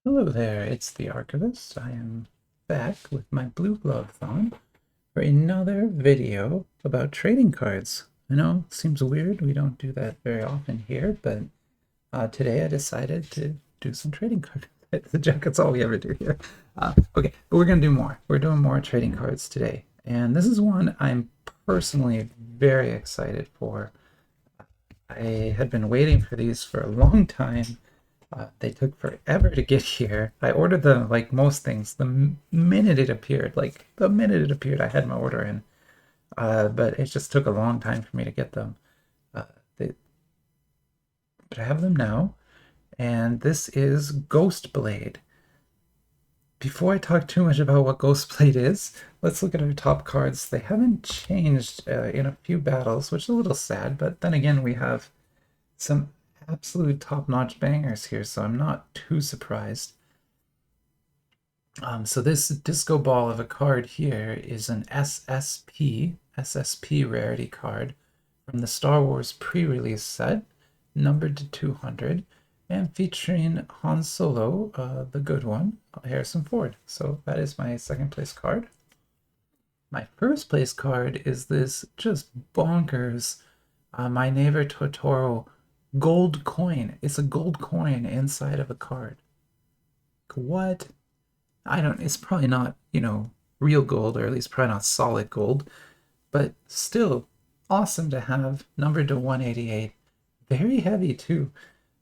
Hello there, it's the Archivist. I am back with my blue gloves on for another video about trading cards. I know it seems weird, we don't do that very often here, but today I decided to do some trading cards. That's all we ever do here. Okay, but we're going to do more. We're doing more trading cards today. And this is one I'm personally very excited for. I had been waiting for these for a long time. They took forever to get here. I ordered them like most things the minute it appeared. Like the minute it appeared, I had my order in. But it just took a long time for me to get them. Uh, they, but I have them now, and this is Ghost Blade. Before I talk too much about what Ghost Blade is, let's look at our top cards. They haven't changed in a few battles, which is a little sad, but then again, we have some absolute top-notch bangers here, so I'm not too surprised. So this disco ball of a card here is an SSP rarity card from the Star Wars pre-release set, numbered to 200, and featuring Han Solo, the good one, Harrison Ford. So that is my second place card. My first place card is this just bonkers My Neighbor Totoro gold coin. It's a gold coin inside of a card. What? It's probably not, real gold, or at least probably not solid gold, but still awesome to have, numbered to 188. Very heavy too.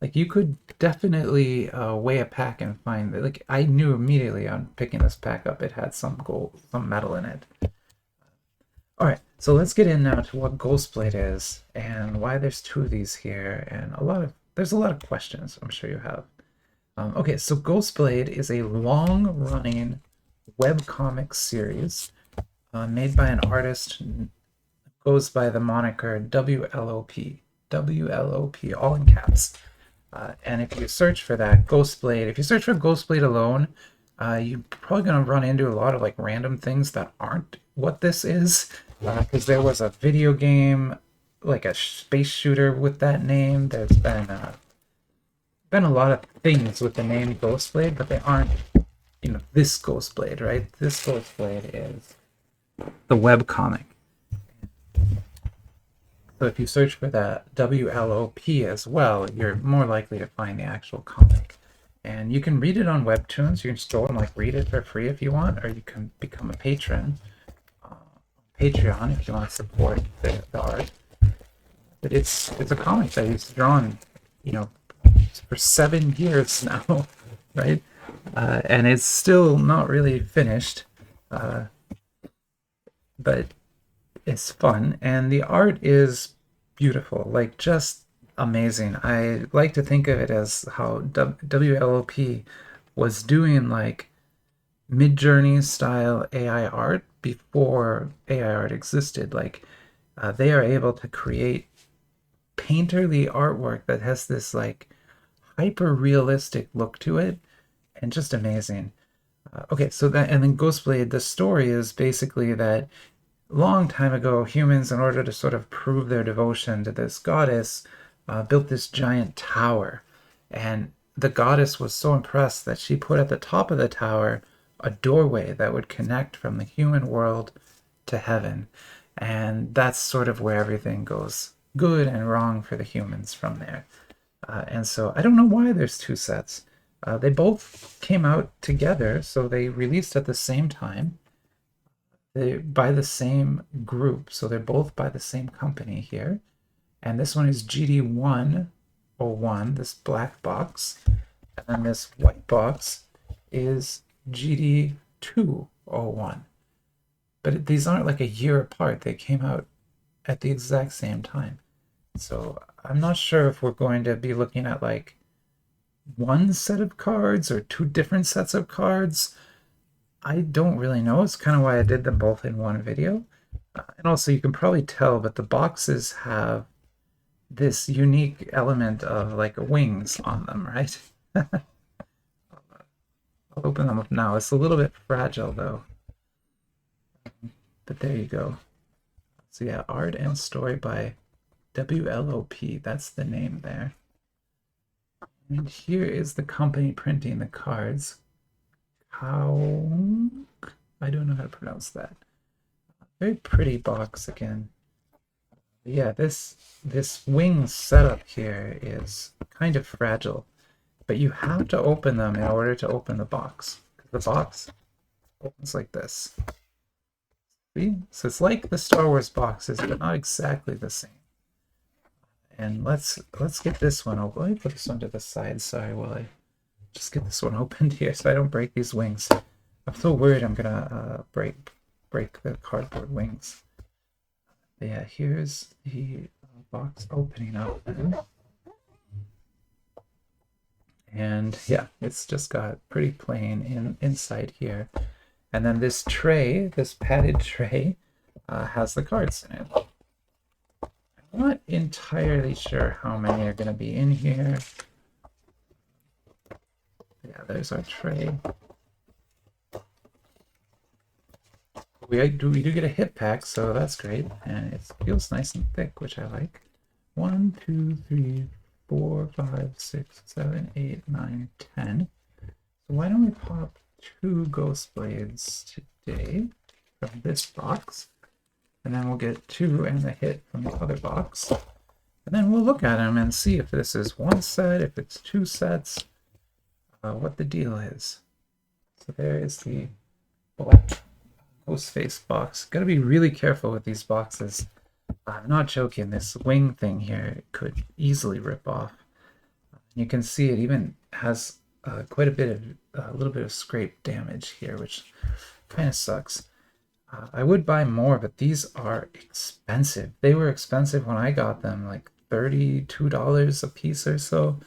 Like you could definitely weigh a pack and find that. Like I knew immediately on picking this pack up, it had some gold, some metal in it. All right, so let's get in now to what Ghostblade is and why there's two of these here, and there's a lot of questions I'm sure you have. Okay, so Ghostblade is a long-running webcomic series made by an artist who goes by the moniker WLOP. WLOP, all in caps. And if you search for that, Ghostblade, if you search for Ghostblade alone, you're probably going to run into a lot of like random things that aren't what this is. Because there was a video game, like a space shooter with that name. There's been a lot of things with the name Ghostblade, but they aren't, this Ghostblade, right? This Ghostblade is the web comic. So if you search for that WLOP as well, you're more likely to find the actual comic. And you can read it on Webtoons. You can just go and like read it for free if you want, or you can become a patron. Patreon if you want to support the art. But it's a comic that he's drawn, you know, for 7 years now, right? And it's still not really finished, but it's fun, and the art is beautiful, like just amazing. I like to think of it as how WLOP was doing like Mid-Journey style AI art before AI art existed. Like they are able to create painterly artwork that has this like hyper realistic look to it and just amazing. Okay, so that, and then Ghostblade, the story is basically that long time ago, humans, in order to sort of prove their devotion to this goddess, built this giant tower. And the goddess was so impressed that she put at the top of the tower a doorway that would connect from the human world to heaven. And that's sort of where everything goes good and wrong for the humans from there. And so I don't know why there's two sets. They both came out together, so they released at the same time. They're by the same group, so they're both by the same company here. And this one is GD101, this black box. And then this white box is GD201. But these aren't like a year apart. They came out at the exact same time. So I'm not sure if we're going to be looking at like one set of cards or two different sets of cards. I don't really know. It's kind of why I did them both in one video. And also, you can probably tell, but the boxes have this unique element of like wings on them, right? I'll open them up now. It's a little bit fragile though. But there you go. So yeah, art and story by WLOP. That's the name there. And here is the company printing the cards. How? I don't know how to pronounce that. Very pretty box again. Yeah, this wing setup here is kind of fragile, but you have to open them in order to open the box. The box opens like this. See? So it's like the Star Wars boxes, but not exactly the same. And let's get this one open. Let me put this one to the side. Sorry, while I just get this one opened here so I don't break these wings. I'm so worried I'm gonna break the cardboard wings. But yeah, here's the box opening up now. And yeah, it's just got pretty plain inside here. And then this tray, this padded tray, has the cards in it. I'm not entirely sure how many are going to be in here. Yeah, there's our tray. We do get a hit pack, so that's great. And it feels nice and thick, which I like. 1, 2, 3, 4, 5, 6, 7, 8, 9, 10. So why don't we pop 2 Ghost Blades today from this box, and then we'll get 2 and the hit from the other box, and then we'll look at them and see if this is 1 set, if it's 2 sets, what the deal is. So there is the black Ghostface box. Gotta be really careful with these boxes. I'm not joking, this wing thing here could easily rip off. You can see it even has quite a little bit of scrape damage here, which kind of sucks. I would buy more, but these are expensive. They were expensive when I got them, like $32 a piece or so.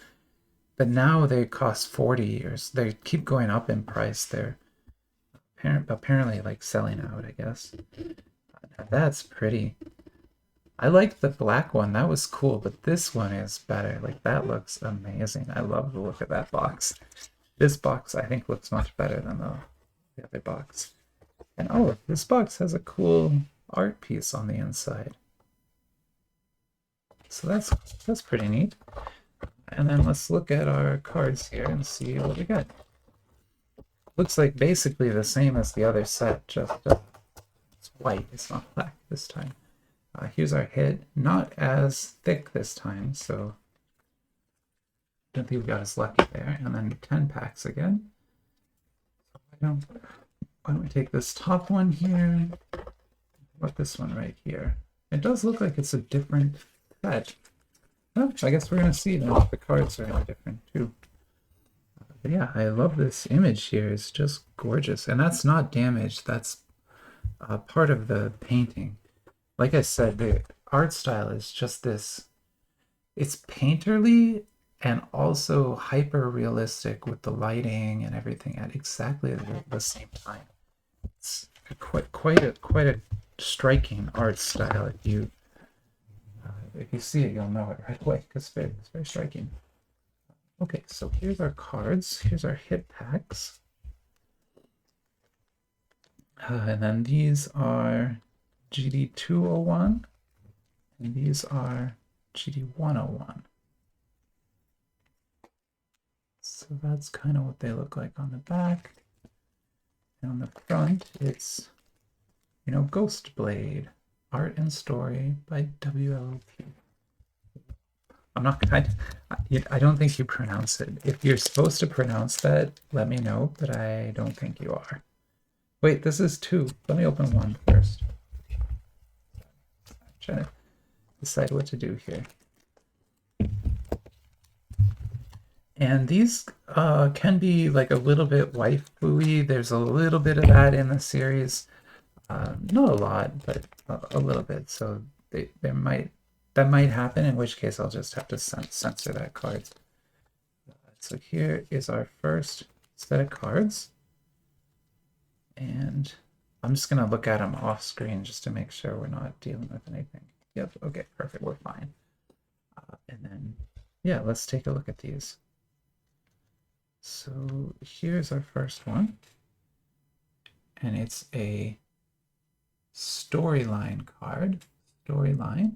But now they cost 40, or they keep going up in price. They're apparently like selling out, I guess. Now that's pretty. I liked the black one. That was cool, but this one is better. Like, that looks amazing. I love the look of that box. This box, I think, looks much better than the other box. And oh, this box has a cool art piece on the inside. So that's pretty neat. And then let's look at our cards here and see what we got. Looks like basically the same as the other set, just it's white. It's not black this time. Here's our hit. Not as thick this time, so I don't think we got as lucky there. And then 10 packs again. Why don't we take this top one here? Put this one right here. It does look like it's a different set. Oh, I guess we're going to see now if the cards are any different too. But yeah, I love this image here. It's just gorgeous. And that's not damaged. That's part of the painting. Like I said, the art style is just this. It's painterly and also hyper realistic with the lighting and everything at exactly the same time. It's quite a striking art style. If you see it, you'll know it right away because it's very striking. Okay, so here's our cards. Here's our hit packs. And then these are GD201, and these are GD101. So that's kind of what they look like on the back. And on the front, it's, Ghost Blade, Art and Story by WLOP. I don't think you pronounce it. If you're supposed to pronounce that, let me know, but I don't think you are. Wait, this is 2. Let me open 1 first. I'm trying to decide what to do here. And these can be like a little bit waifu-y. There's a little bit of that in the series. Not a lot, but a little bit. So that might happen, in which case I'll just have to censor that card. So here is our first set of cards. And I'm just going to look at them off screen just to make sure we're not dealing with anything. Yep, okay, perfect, we're fine. And then, yeah, let's take a look at these. So here's our first one. And it's a storyline card. Storyline.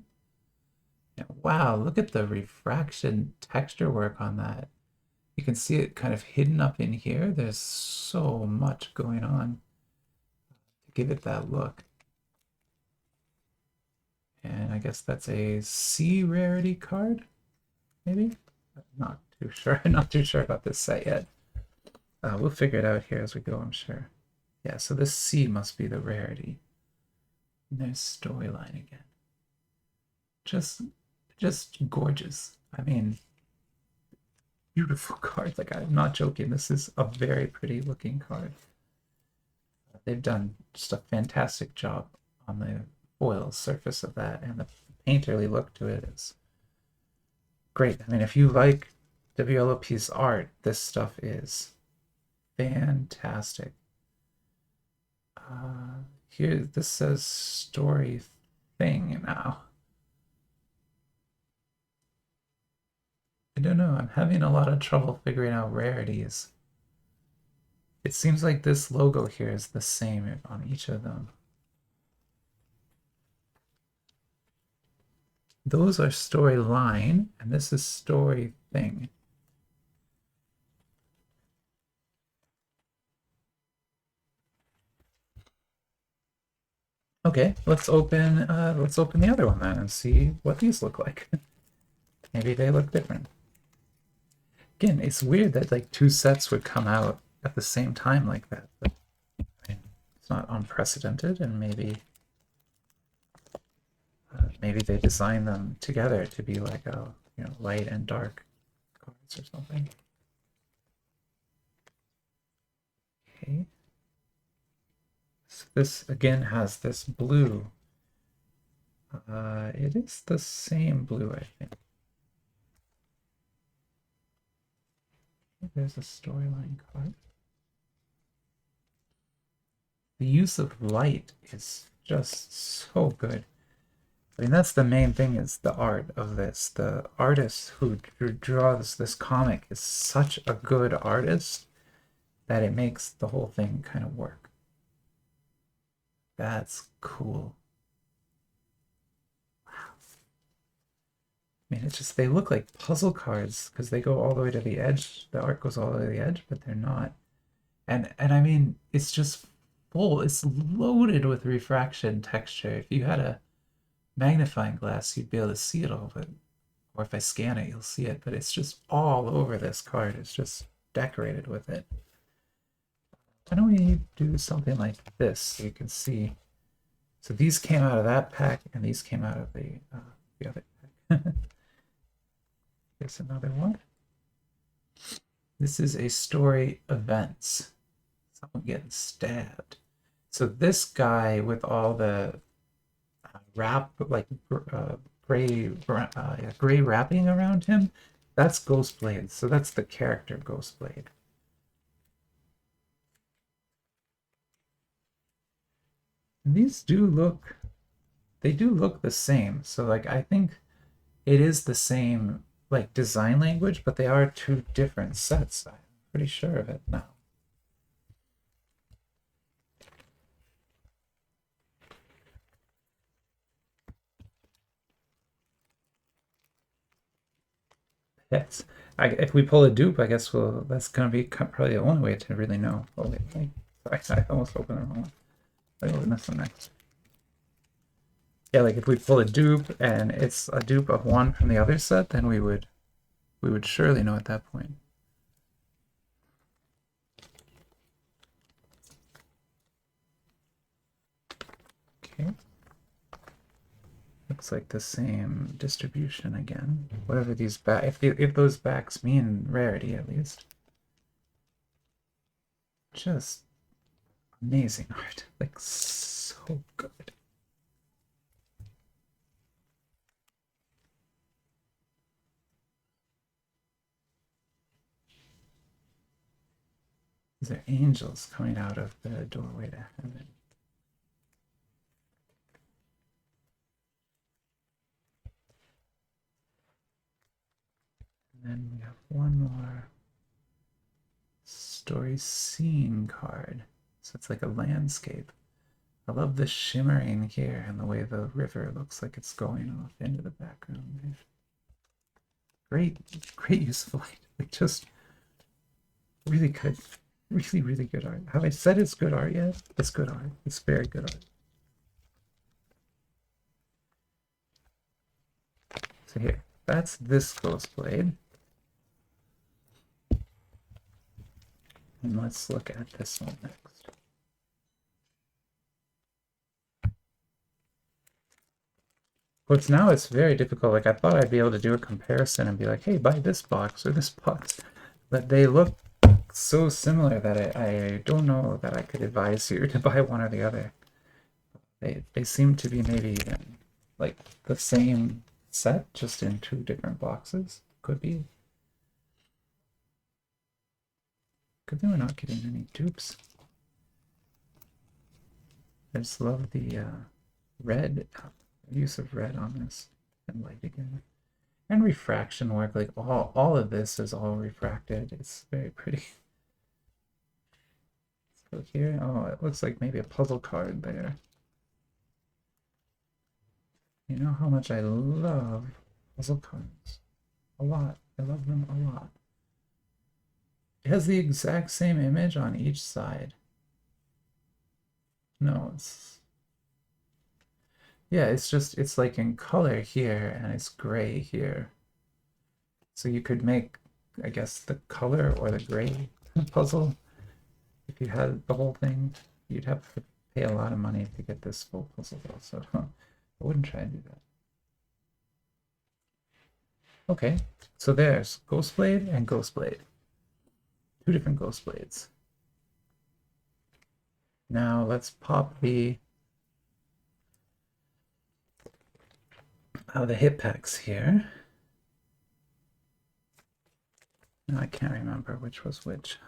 And wow, look at the refraction texture work on that. You can see it kind of hidden up in here. There's so much going on to give it that look. And I guess that's a C rarity card, maybe? Not too sure. Not too sure about this set yet. We'll figure it out here as we go, I'm sure. Yeah, so this C must be the rarity. And there's storyline again. Just gorgeous. I mean, beautiful card. Like, I'm not joking. This is a very pretty looking card. They've done just a fantastic job on the foil surface of that, and the painterly look to it is great. I mean, if you like WLOP's art, this stuff is fantastic. Here, this says story thing now. I don't know. I'm having a lot of trouble figuring out rarities. It seems like this logo here is the same on each of them. Those are storyline, and this is story thing. Okay, let's open the other one then and see what these look like. Maybe they look different. Again, it's weird that like two sets would come out at the same time like that, but I mean, it's not unprecedented, and maybe maybe they designed them together to be like a light and dark cards or something. Okay. So this again has this blue. It is the same blue, I think. There's a storyline card. The use of light is just so good. I mean, that's the main thing, is the art of this. The artist who draws this comic is such a good artist that it makes the whole thing kind of work. That's cool. Wow. I mean, it's just, they look like puzzle cards because they go all the way to the edge. The art goes all the way to the edge, but they're not. And I mean, it's just full. It's loaded with refraction texture. If you had a magnifying glass, you'd be able to see it all, but or if I scan it, you'll see it, but it's just all over this card. It's just decorated with it. Why don't we do something like this so you can see? So these came out of that pack, and these came out of the other pack. Here's another one. This is a story events. Someone getting stabbed. So this guy with all the wrap, like gray wrapping around him, that's Ghostblade. So that's the character Ghostblade. And these do look the same. So like, I think it is the same like design language, but they are two different sets. I'm pretty sure of it now. Yes. If we pull a dupe, I guess that's going to be probably the only way to really know. Oh, wait. Sorry, I almost opened the wrong one. Let me open this one next. Yeah, like if we pull a dupe and it's a dupe of one from the other set, then we would surely know at that point. Okay. Looks like the same distribution again. Whatever these back, if those backs mean rarity at least. Just amazing art, like so good. These are angels coming out of the doorway to heaven. And then we have one more story scene card. So it's like a landscape. I love the shimmering here and the way the river looks like it's going off into the background. Great use of light. Like just Really good. Really, really good art. Have I said it's good art yet? It's good art. It's very good art. So here, that's this Ghost Blade. And let's look at this one next. But now it's very difficult. Like I thought I'd be able to do a comparison and be like, hey, buy this box or this box. But they look so similar that I don't know that I could advise you to buy one or the other. They seem to be maybe even like the same set, just in two different boxes. Could be. Good thing we're not getting any dupes. I just love the red use of red on this and light again. And refraction work, like all of this is all refracted. It's very pretty. Let's go here. Oh, it looks like maybe a puzzle card there. You know how much I love puzzle cards. A lot. I love them a lot. It has the exact same image on each side. No, yeah, it's like in color here and it's gray here. So you could make, I guess, the color or the gray puzzle. If you had the whole thing, you'd have to pay a lot of money to get this full puzzle though, so I wouldn't try and do that. Okay, so there's Ghost Blade and Ghost Blade. Two different Ghost Blades. Now let's pop the hit packs here. Now I can't remember which was which.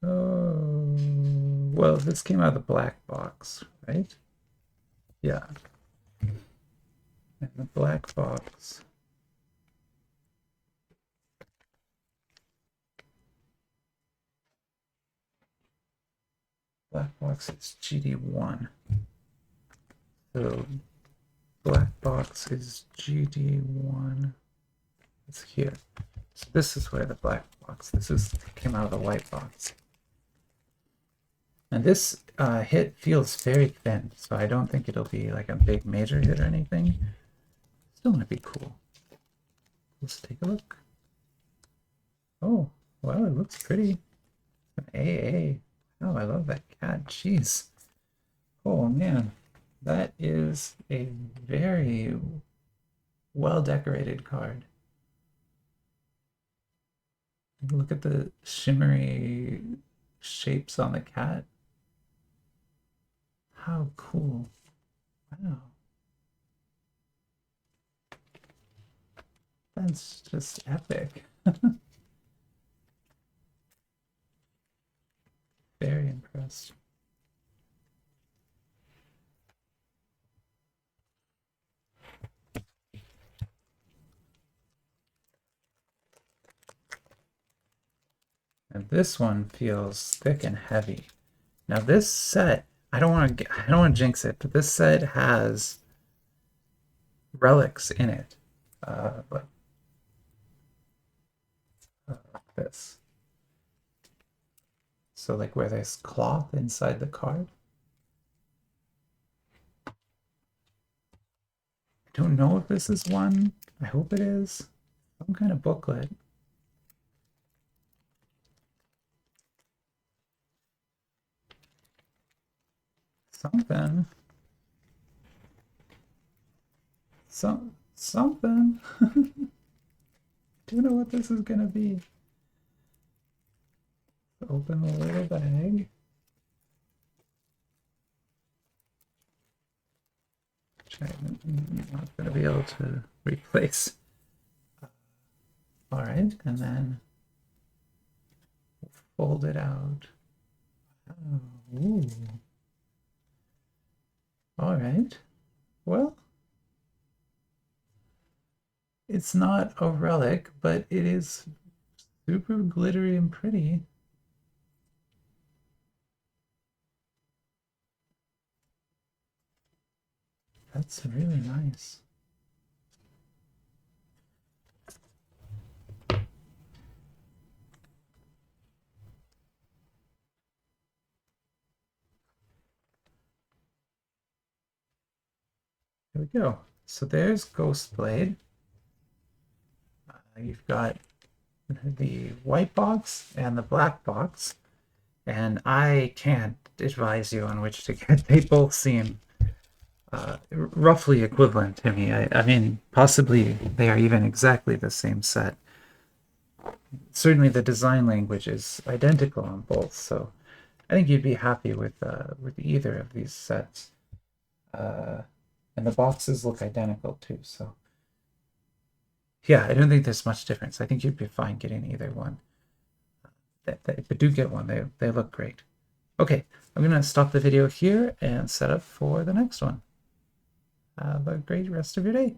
Oh, well, this came out of the black box, right? Yeah. And the black box. Black box is GD1. So black box is GD1. It's here. So this is where the black box. Came out of the white box. And this hit feels very thin, so I don't think it'll be like a big major hit or anything. Still gonna be cool. Let's take a look. Oh, well, it looks pretty. An AA. Oh, I love that cat. Jeez. Oh man, that is a very well decorated card. Look at the shimmery shapes on the cat. How cool. Wow. That's just epic. Very impressed. And this one feels thick and heavy. Now this set, I don't want to jinx it, but this set has relics in it. Like this. So like where there's cloth inside the card. I don't know if this is one. I hope it is. Some kind of booklet. Something. Something. Don't know what this is gonna be. Open the little bag. I'm not gonna be able to replace. All right, and then fold it out. Oh, ooh. All right. Well, it's not a relic, but it is super glittery and pretty. That's really nice. There we go. So there's Ghostblade. You've got the white box and the black box, and I can't advise you on which to get. They both seem roughly equivalent to me. I mean, possibly they are even exactly the same set. Certainly the design language is identical on both, so I think you'd be happy with either of these sets. And the boxes look identical too, so yeah, I don't think there's much difference. I think you'd be fine getting either one. If you do get one, they look great. Okay, I'm gonna stop the video here and set up for the next one. Have a great rest of your day.